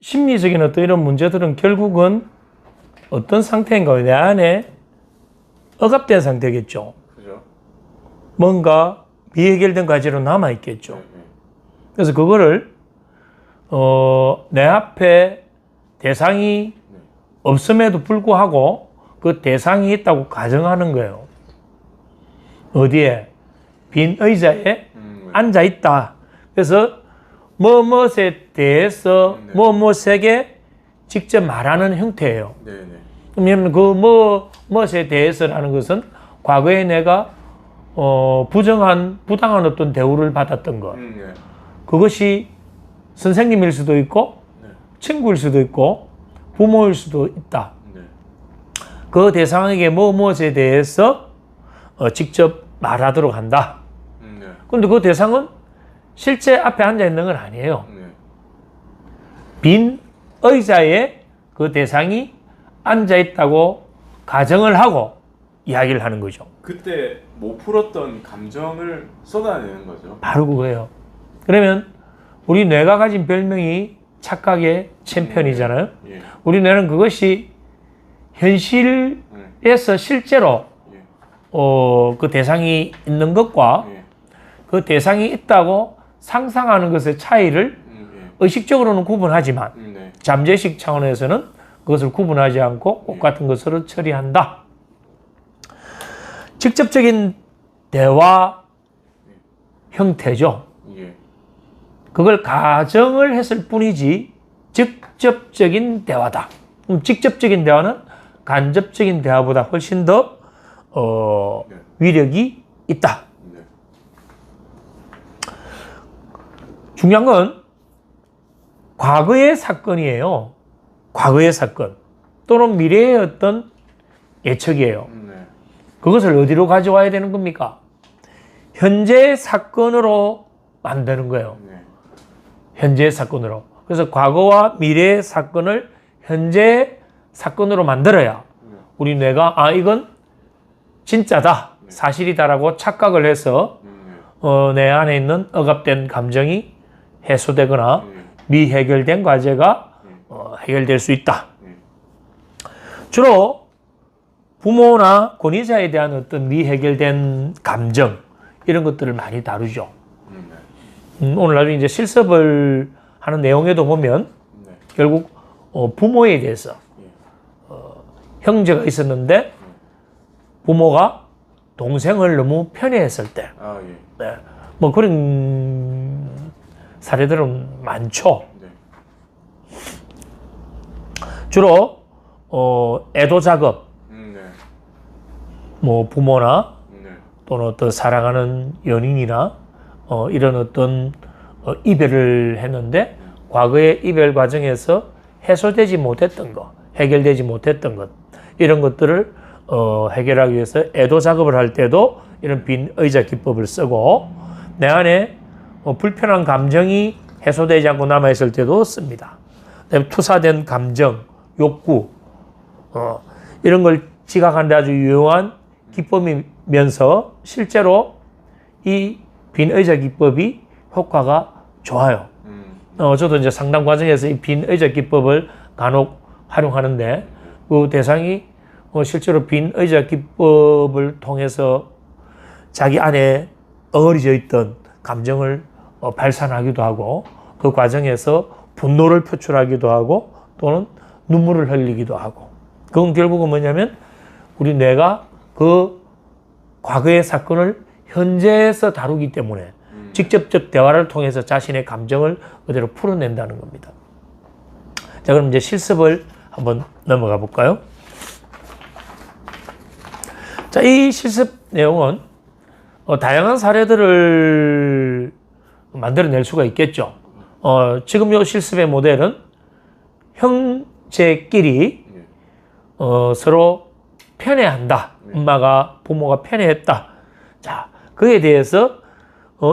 심리적인 어떤 이런 문제들은 결국은 어떤 상태인가요? 내 안에 억압된 상태겠죠. 그죠? 뭔가 미해결된 과제로 남아있겠죠. 그래서 그거를 내 앞에 대상이 없음에도 불구하고 그 대상이 있다고 가정하는 거예요. 어디에? 빈 의자에 앉아있다. 그래서 뭐뭇에 대해서 뭐뭇에게 직접 말하는 형태예요. 네네. 그러면 그 무엇에 대해서라는 것은 과거에 내가 부당한 어떤 대우를 받았던 것. 네. 그것이 선생님일 수도 있고, 친구일 수도 있고, 부모일 수도 있다. 네. 그 대상에게 무엇에 대해서 직접 말하도록 한다. 네. 그런데 그 대상은 실제 앞에 앉아 있는 건 아니에요. 네. 빈 의자에 그 대상이 앉아 있다고 가정을 하고 이야기를 하는 거죠. 그때 못 풀었던 감정을 쏟아내는 거죠. 바로 그거예요. 그러면 우리 뇌가 가진 별명이 착각의 챔피언이잖아요. 예. 우리 뇌는 그것이 현실에서 실제로 그 대상이 있는 것과 예. 그 대상이 있다고 상상하는 것의 차이를 예. 의식적으로는 구분하지만 네. 잠재식 차원에서는 그것을 구분하지 않고 똑같은 것으로 처리한다. 직접적인 대화 형태죠. 예. 그걸 가정을 했을 뿐이지 직접적인 대화다. 그럼 직접적인 대화는 간접적인 대화보다 훨씬 더 위력이 있다. 네. 중요한 건 과거의 사건이에요. 과거의 사건 또는 미래의 어떤 예측이에요. 네. 그것을 어디로 가져와야 되는 겁니까? 현재의 사건으로 만드는 거예요. 네. 현재의 사건으로. 그래서 과거와 미래의 사건을 현재의 사건으로 만들어야 우리 뇌가 이건 진짜다, 사실이다라고 착각을 해서 내 안에 있는 억압된 감정이 해소되거나 미해결된 과제가 해결될 수 있다. 주로 부모나 권위자에 대한 어떤 미해결된 감정 이런 것들을 많이 다루죠. 오늘 나중에 이제 실습을 하는 내용에도 보면 결국 부모에 대해서 형제가 있었는데 부모가 동생을 너무 편애했을 때, 아, 예. 네, 뭐 그런 사례들은 많죠. 네. 주로 애도 작업, 네. 뭐 부모나 네. 또는 어떤 사랑하는 연인이나 이런 어떤 이별을 했는데 과거의 이별 과정에서 해소되지 못했던 것, 해결되지 못했던 것 이런 것들을 해결하기 위해서 애도 작업을 할 때도 이런 빈 의자 기법을 쓰고 내 안에 불편한 감정이 해소되지 않고 남아있을 때도 씁니다. 그다음에 투사된 감정, 욕구 이런 걸 지각하는 데 아주 유용한 기법이면서 실제로 이 빈 의자 기법이 효과가 좋아요. 저도 이제 상담 과정에서 이 빈 의자 기법을 간혹 활용하는데 그 대상이 실제로 빈 의자 기법을 통해서 자기 안에 어그러져 있던 감정을 발산하기도 하고 그 과정에서 분노를 표출하기도 하고 또는 눈물을 흘리기도 하고 그건 결국은 뭐냐면 우리 뇌가 그 과거의 사건을 현재에서 다루기 때문에 직접적 대화를 통해서 자신의 감정을 그대로 풀어낸다는 겁니다. 자, 그럼 이제 실습을 한번 넘어가 볼까요? 자, 이 실습 내용은 다양한 사례들을 만들어낼 수가 있겠죠. 지금 이 실습의 모델은 형제끼리 서로 편애한다. 엄마가 부모가 편애했다. 자, 그에 대해서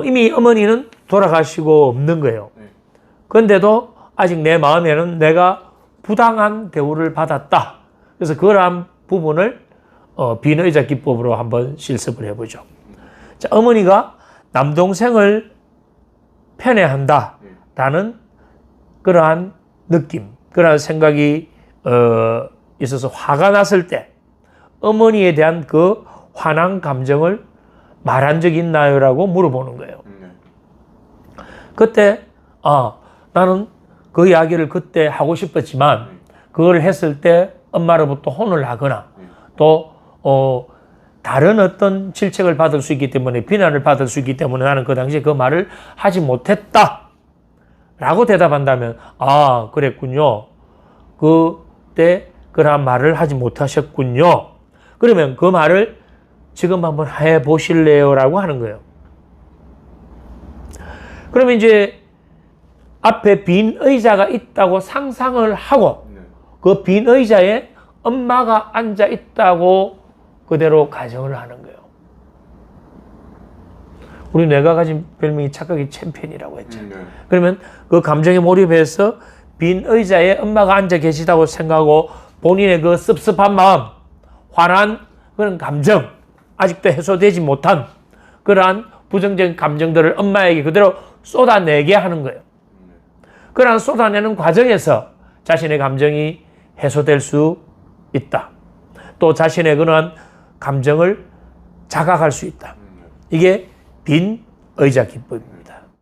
이미 어머니는 돌아가시고 없는 거예요. 그런데도 아직 내 마음에는 내가 부당한 대우를 받았다. 그래서 그러한 부분을 빈 의자 기법으로 한번 실습을 해보죠. 자, 어머니가 남동생을 편애한다라는 그러한 느낌, 그런 생각이 있어서 화가 났을 때 어머니에 대한 그 화난 감정을 말한 적 있나요? 라고 물어보는 거예요. 그때 나는 그 이야기를 그때 하고 싶었지만 그걸 했을 때 엄마로부터 혼을 하거나 또 다른 어떤 질책을 받을 수 있기 때문에 비난을 받을 수 있기 때문에 나는 그 당시에 그 말을 하지 못했다 라고 대답한다면 그랬군요. 그때 그런 말을 하지 못하셨군요. 그러면 그 말을 지금 한번 해보실래요? 라고 하는 거예요. 그러면 이제 앞에 빈 의자가 있다고 상상을 하고 그 빈 의자에 엄마가 앉아 있다고 그대로 가정을 하는 거예요. 우리 뇌가 가진 별명이 착각의 챔피언이라고 했죠. 그러면 그 감정에 몰입해서 빈 의자에 엄마가 앉아 계시다고 생각하고 본인의 그 섭섭한 마음, 화난 그런 감정, 아직도 해소되지 못한 그러한 부정적인 감정들을 엄마에게 그대로 쏟아내게 하는 거예요. 그러한 쏟아내는 과정에서 자신의 감정이 해소될 수 있다. 또 자신의 그러한 감정을 자각할 수 있다. 이게 빈 의자 기법입니다.